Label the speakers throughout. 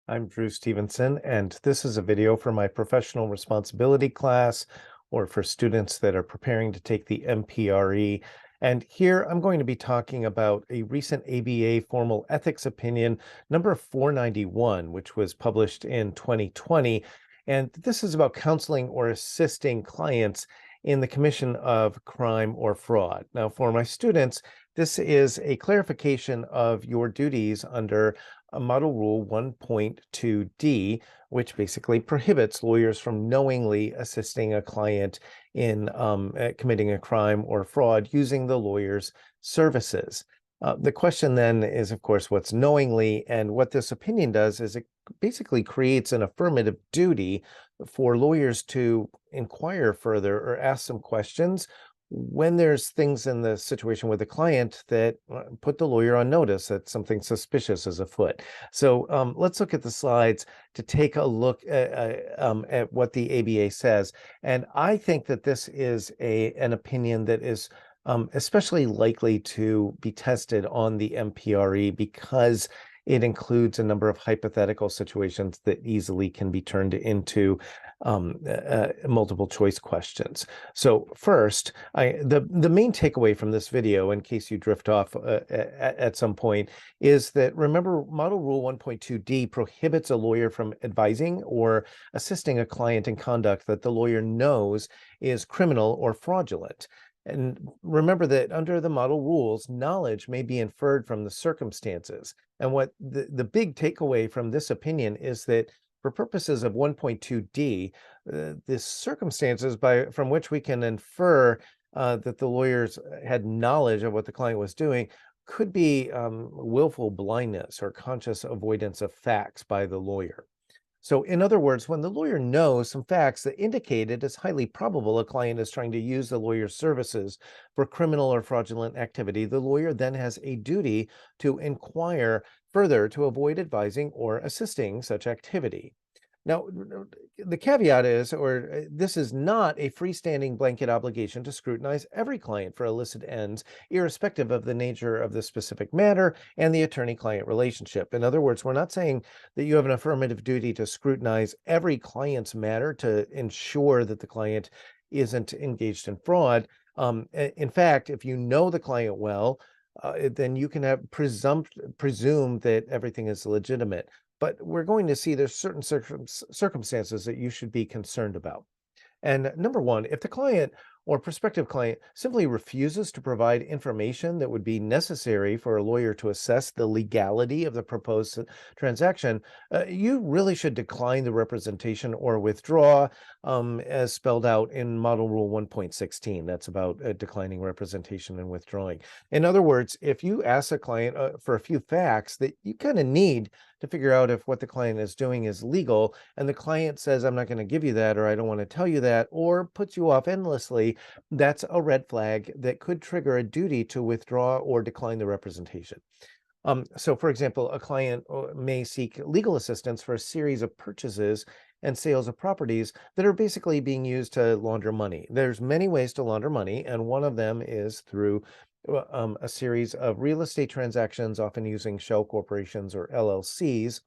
Speaker 1: I'm Drew Stevenson, and this is a video for my professional responsibility class or for students that are preparing to take the MPRE. And here I'm going to be talking about a recent ABA formal ethics opinion, number 491, which was published in 2020. And this is about counseling or assisting clients in the commission of crime or fraud. Now, for my students, this is a clarification of your duties under Model Rule 1.2D, which basically prohibits lawyers from knowingly assisting a client in committing a crime or fraud using the lawyer's services. The question then is, of course, what's knowingly? And what this opinion does is it basically creates an affirmative duty for lawyers to inquire further or ask some questions when there's things in the situation with the client that put the lawyer on notice that something suspicious is afoot. So let's look at the slides to take a look at what the ABA says. And I think that this is an opinion that is especially likely to be tested on the MPRE because it includes a number of hypothetical situations that easily can be turned into multiple choice questions. So first, the main takeaway from this video, in case you drift off at some point, is that remember Model Rule 1.2D prohibits a lawyer from advising or assisting a client in conduct that the lawyer knows is criminal or fraudulent. And remember that under the model rules, knowledge may be inferred from the circumstances. And what the big takeaway from this opinion is that for purposes of 1.2D, the circumstances from which we can infer that the lawyers had knowledge of what the client was doing could be willful blindness or conscious avoidance of facts by the lawyer. So in other words, when the lawyer knows some facts that indicate it is highly probable a client is trying to use the lawyer's services for criminal or fraudulent activity, the lawyer then has a duty to inquire further to avoid advising or assisting such activity. Now, the caveat is, this is not a freestanding blanket obligation to scrutinize every client for illicit ends, irrespective of the nature of the specific matter and the attorney-client relationship. In other words, we're not saying that you have an affirmative duty to scrutinize every client's matter to ensure that the client isn't engaged in fraud. In fact, if you know the client well, then you can have presume that everything is legitimate. But we're going to see there's certain circumstances that you should be concerned about. And number one, if the client or prospective client simply refuses to provide information that would be necessary for a lawyer to assess the legality of the proposed transaction, you really should decline the representation or withdraw, as spelled out in Model Rule 1.16. That's about declining representation and withdrawing. In other words, if you ask a client for a few facts that you kind of need to figure out if what the client is doing is legal, and the client says, I'm not going to give you that, or I don't want to tell you that, or puts you off endlessly, that's a red flag that could trigger a duty to withdraw or decline the representation. So for example, a client may seek legal assistance for a series of purchases and sales of properties that are basically being used to launder money. There's many ways to launder money, and one of them is through a series of real estate transactions, often using shell corporations or LLCs.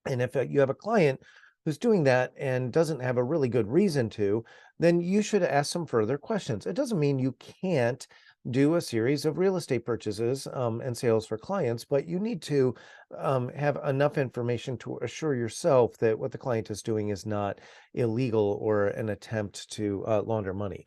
Speaker 1: And if you have a client who's doing that and doesn't have a really good reason to, then you should ask some further questions. It doesn't mean you can't do a series of real estate purchases and sales for clients, but you need to have enough information to assure yourself that what the client is doing is not illegal or an attempt to launder money.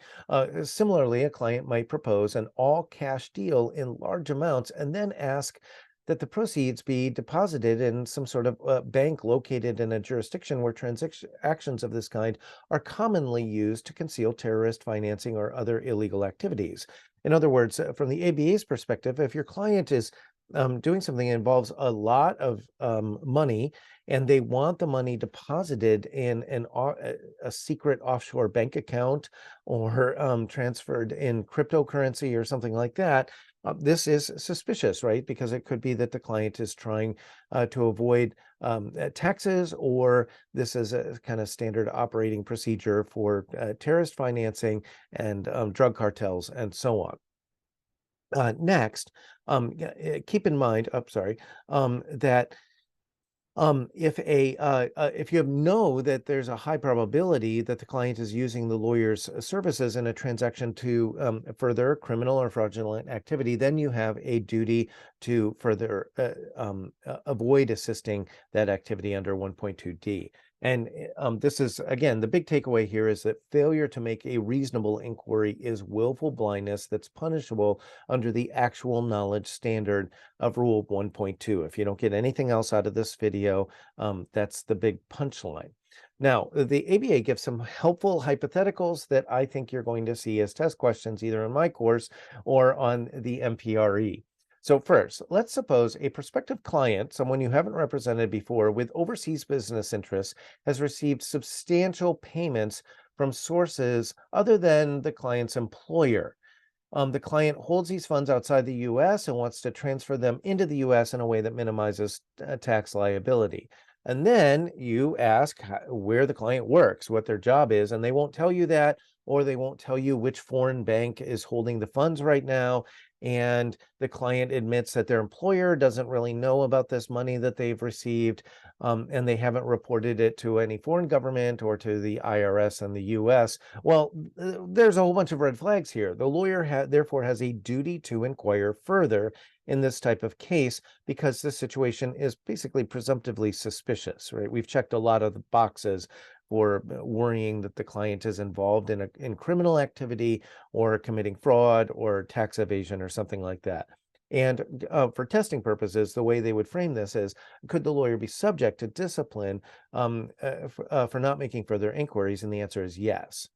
Speaker 1: Similarly, a client might propose an all-cash deal in large amounts and then ask that the proceeds be deposited in some sort of bank located in a jurisdiction where transactions of this kind are commonly used to conceal terrorist financing or other illegal activities. In other words, from the ABA's perspective, if your client is doing something that involves a lot of money and they want the money deposited in a secret offshore bank account or transferred in cryptocurrency or something like that, this is suspicious, right? Because it could be that the client is trying to avoid taxes, or this is a kind of standard operating procedure for terrorist financing and drug cartels and so on. Next, keep in mind, that If you know that there's a high probability that the client is using the lawyer's services in a transaction to further criminal or fraudulent activity, then you have a duty to further avoid assisting that activity under 1.2D. And this is, again, the big takeaway here is that failure to make a reasonable inquiry is willful blindness that's punishable under the actual knowledge standard of Rule 1.2. If you don't get anything else out of this video, that's the big punchline. Now, the ABA gives some helpful hypotheticals that I think you're going to see as test questions either in my course or on the MPRE. So first, let's suppose a prospective client, someone you haven't represented before with overseas business interests, has received substantial payments from sources other than the client's employer. The client holds these funds outside the U.S. and wants to transfer them into the U.S. in a way that minimizes tax liability. And then you ask where the client works, what their job is, and they won't tell you that, or they won't tell you which foreign bank is holding the funds right now. And the client admits that their employer doesn't really know about this money that they've received, and they haven't reported it to any foreign government or to the IRS in the U.S. Well, there's a whole bunch of red flags here. The lawyer therefore has a duty to inquire further in this type of case because this situation is basically presumptively suspicious, right? We've checked a lot of the boxes for worrying that the client is involved in criminal activity or committing fraud or tax evasion or something like that. And for testing purposes, the way they would frame this is, could the lawyer be subject to discipline for not making further inquiries? And the answer is yes.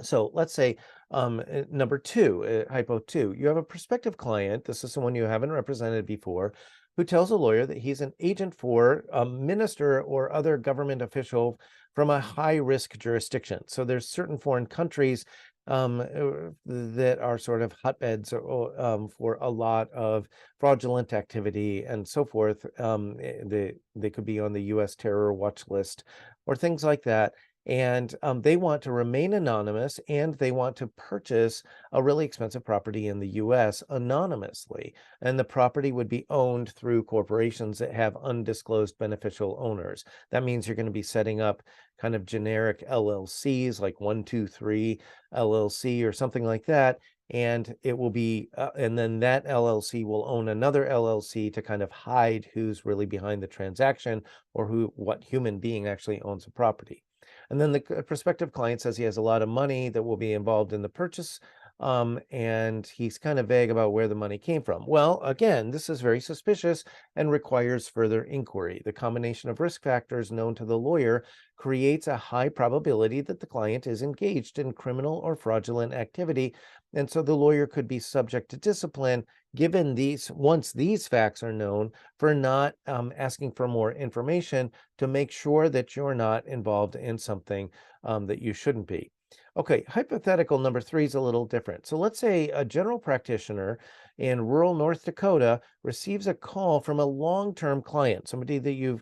Speaker 1: So let's say number two, hypo two, you have a prospective client. This is someone you haven't represented before, who tells a lawyer that he's an agent for a minister or other government official from a high-risk jurisdiction. So there's certain foreign countries that are sort of hotbeds for a lot of fraudulent activity and so forth. They could be on the U.S. terror watch list or things like that. And they want to remain anonymous, and they want to purchase a really expensive property in the U.S. anonymously. And the property would be owned through corporations that have undisclosed beneficial owners. That means you're going to be setting up kind of generic LLCs like 123 LLC or something like that. And it will be, and then that LLC will own another LLC to kind of hide who's really behind the transaction or what human being actually owns the property. And then the prospective client says he has a lot of money that will be involved in the purchase, and he's kind of vague about where the money came from. Well, again, this is very suspicious and requires further inquiry. The combination of risk factors known to the lawyer creates a high probability that the client is engaged in criminal or fraudulent activity, and so the lawyer could be subject to discipline given once these facts are known, for not asking for more information to make sure that you're not involved in something that you shouldn't be. Okay, hypothetical number three is a little different. So let's say a general practitioner in rural North Dakota receives a call from a long-term client, somebody that you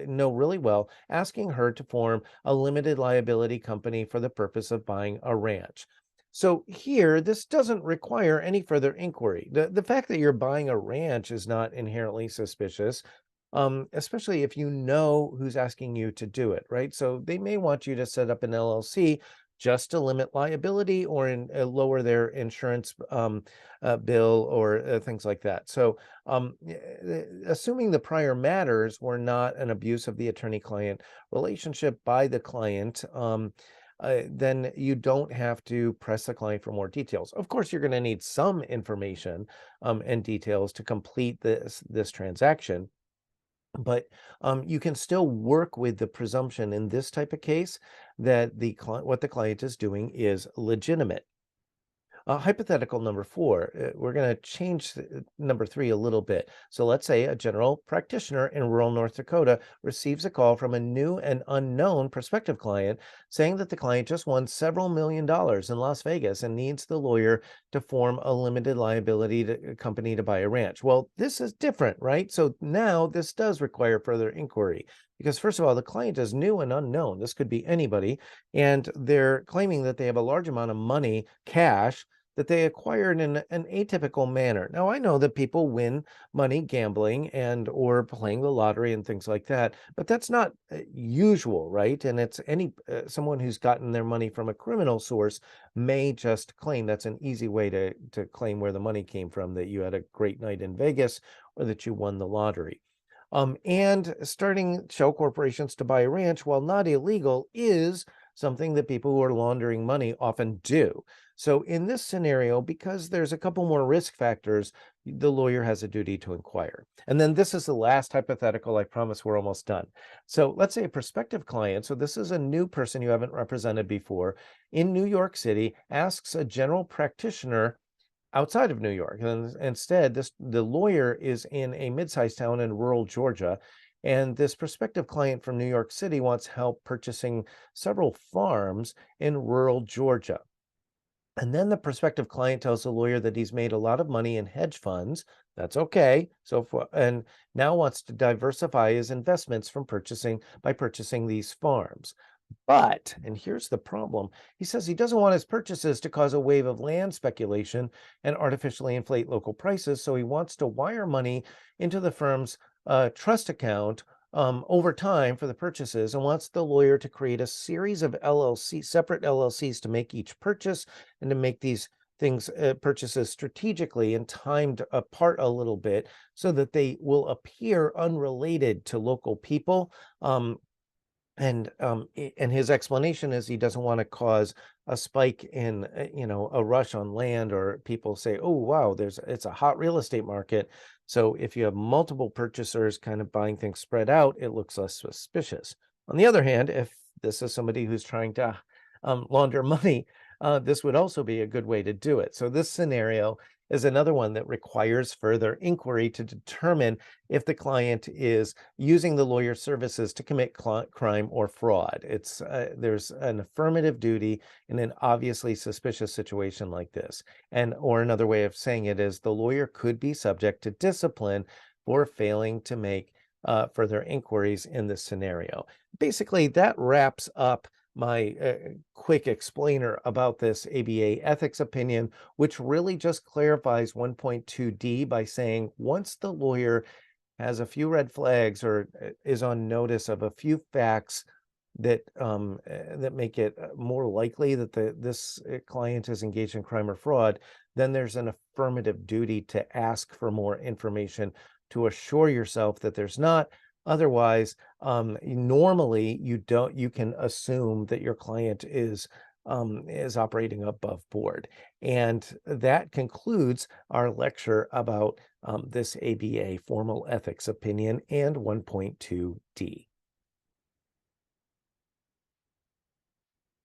Speaker 1: know really well, asking her to form a limited liability company for the purpose of buying a ranch. So here, this doesn't require any further inquiry. The fact that you're buying a ranch is not inherently suspicious, especially if you know who's asking you to do it, right? So they may want you to set up an LLC just to limit liability or lower their insurance bill or things like that. So assuming the prior matters were not an abuse of the attorney-client relationship by the client, then you don't have to press the client for more details. Of course, you're going to need some information and details to complete this transaction, but you can still work with the presumption in this type of case that what the client is doing is legitimate. Hypothetical number four, we're going to change number three a little bit. So let's say a general practitioner in rural North Dakota receives a call from a new and unknown prospective client saying that the client just won several $1,000,000 in Las Vegas and needs the lawyer to form a limited liability company to buy a ranch. Well, this is different, right? So now this does require further inquiry. Because first of all, the client is new and unknown. This could be anybody, and they're claiming that they have a large amount of money, cash, that they acquired in an atypical manner. Now, I know that people win money gambling and or playing the lottery and things like that, but that's not usual, right? And it's any someone who's gotten their money from a criminal source may just claim that's an easy way to claim where the money came from, that you had a great night in Vegas or that you won the lottery. And starting shell corporations to buy a ranch, while not illegal, is something that people who are laundering money often do. So in this scenario, because there's a couple more risk factors, the lawyer has a duty to inquire. And then this is the last hypothetical. I promise we're almost done. So let's say a prospective client, so this is a new person you haven't represented before, in New York City, asks a general practitioner outside of New York. And instead, the lawyer is in a mid-sized town in rural Georgia, and this prospective client from New York City wants help purchasing several farms in rural Georgia. And then the prospective client tells the lawyer that he's made a lot of money in hedge funds. That's okay. And now wants to diversify his investments by purchasing these farms. But, and here's the problem, he says he doesn't want his purchases to cause a wave of land speculation and artificially inflate local prices. So he wants to wire money into the firm's trust account over time for the purchases, and wants the lawyer to create a series of separate LLCs to make each purchase and to make these purchases strategically and timed apart a little bit so that they will appear unrelated to local people. And his explanation is he doesn't want to cause a spike in, a rush on land, or people say, oh, wow, it's a hot real estate market. So if you have multiple purchasers kind of buying things spread out, it looks less suspicious. On the other hand, if this is somebody who's trying to launder money, this would also be a good way to do it. So this scenario is another one that requires further inquiry to determine if the client is using the lawyer's services to commit crime or fraud. There's an affirmative duty in an obviously suspicious situation like this. Or another way of saying it is the lawyer could be subject to discipline for failing to make further inquiries in this scenario. Basically, that wraps up my quick explainer about this ABA ethics opinion, which really just clarifies 1.2D by saying once the lawyer has a few red flags or is on notice of a few facts that that make it more likely that this client is engaged in crime or fraud, then there's an affirmative duty to ask for more information to assure yourself that there's not. Otherwise, normally you can assume that your client is operating above board. And that concludes our lecture about this ABA formal ethics opinion and 1.2D.